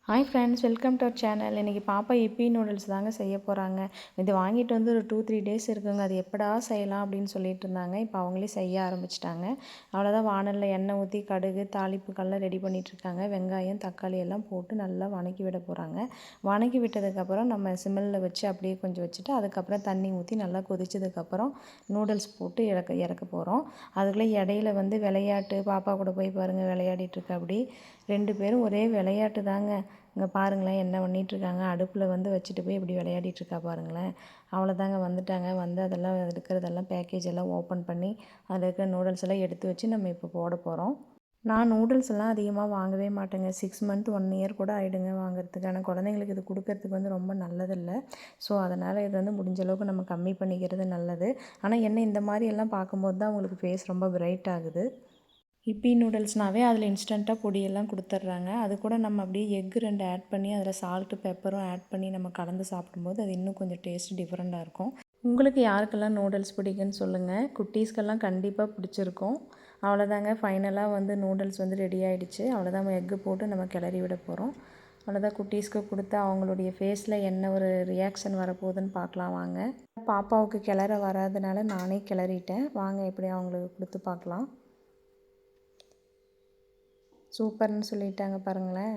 Hi friends, welcome to our channel. இன்றைக்கி பாப்பா இப்பி noodles தாங்க செய்ய போகிறாங்க. இது வாங்கிட்டு வந்து ஒரு 2-3 டேஸ் இருக்குங்க. அது எப்படா செய்யலாம் அப்படின்னு சொல்லிட்டு இருந்தாங்க. இப்போ அவங்களே செய்ய ஆரம்பிச்சிட்டாங்க. அவ்வளோதான், வானலில் எண்ணெய் ஊற்றி கடுகு தாளிப்புக்கெல்லாம் ரெடி பண்ணிகிட்ருக்காங்க. வெங்காயம் தக்காளி எல்லாம் போட்டு நல்லா வணக்கி விட போகிறாங்க. வணக்கி விட்டதுக்கப்புறம் நம்ம சிம்மில் வச்சு அப்படியே கொஞ்சம் வச்சுட்டு அதுக்கப்புறம் தண்ணி ஊற்றி நல்லா கொதிச்சதுக்கப்புறம் நூடுல்ஸ் போட்டு இறக்க போகிறோம். அதுக்குள்ளே இடையில வந்து விளையாட்டு, பாப்பா கூட போய் பாருங்கள் விளையாடிட்டுருக்க. அப்படி 2 பேரும் ஒரே விளையாட்டு தாங்க. இங்கே பாருங்களேன் என்ன பண்ணிகிட்ருக்காங்க. அடுப்பில் வந்து வச்சுட்டு போய் இப்படி விளையாடிட்டுருக்கா பாருங்களேன். அவ்வளோதாங்க, வந்துட்டாங்க. வந்து அதெல்லாம் இருக்கிறதெல்லாம் பேக்கேஜ் எல்லாம் ஓப்பன் பண்ணி அதில் இருக்கிற நூடுல்ஸ் எல்லாம் எடுத்து வச்சு நம்ம இப்போ போட போகிறோம். நான் நூடுல்ஸ் எல்லாம் அதிகமாக வாங்கவே மாட்டேங்க. 6 மந்த் 1 இயர் கூட ஆகிடுங்க வாங்குறதுக்கு. ஆனால் குழந்தைங்களுக்கு இது கொடுக்கறதுக்கு வந்து ரொம்ப நல்லதில்லை. ஸோ அதனால் இது வந்து முடிஞ்ச அளவுக்கு நம்ம கம்மி பண்ணிக்கிறது நல்லது. ஆனால் என்ன இந்த மாதிரி எல்லாம் பார்க்கும்போது தான் உங்களுக்கு ஃபேஸ் ரொம்ப பிரைட் ஆகுது. இப்பி நூடுல்ஸ்னாவே அதில் இன்ஸ்டண்ட்டாக பொடியெல்லாம் கொடுத்துட்றாங்க. அது கூட நம்ம அப்படியே எக்கு 2 ஆட் பண்ணி அதில் சால்ட்டு பெப்பரும் ஆட் பண்ணி நம்ம கலந்து சாப்பிடும்போது அது இன்னும் கொஞ்சம் டேஸ்ட் டிஃப்ரெண்ட்டாக இருக்கும். உங்களுக்கு யாருக்கெல்லாம் நூடுல்ஸ் பிடிக்குன்னு சொல்லுங்கள். குட்டீஸ்க்கெல்லாம் கண்டிப்பாக பிடிச்சிருக்கும். அவ்வளோதாங்க, ஃபைனலாக வந்து நூடுல்ஸ் வந்து ரெடி ஆகிடுச்சு. அவ்வளோதான், எக்கு போட்டு நம்ம கிளறி விட போகிறோம். அவ்வளோதான், குட்டீஸ்க்கு கொடுத்து அவங்களுடைய ஃபேஸில் என்ன ஒரு ரியாக்ஷன் வரப்போகுதுன்னு பார்க்கலாம் வாங்க. பாப்பாவுக்கு கிளற வராதனால நானே கிளறிட்டேன். வாங்க எப்படி அவங்களுக்கு கொடுத்து பார்க்கலாம். சூப்பர்னு சொல்லிட்டாங்க பாருங்களேன்.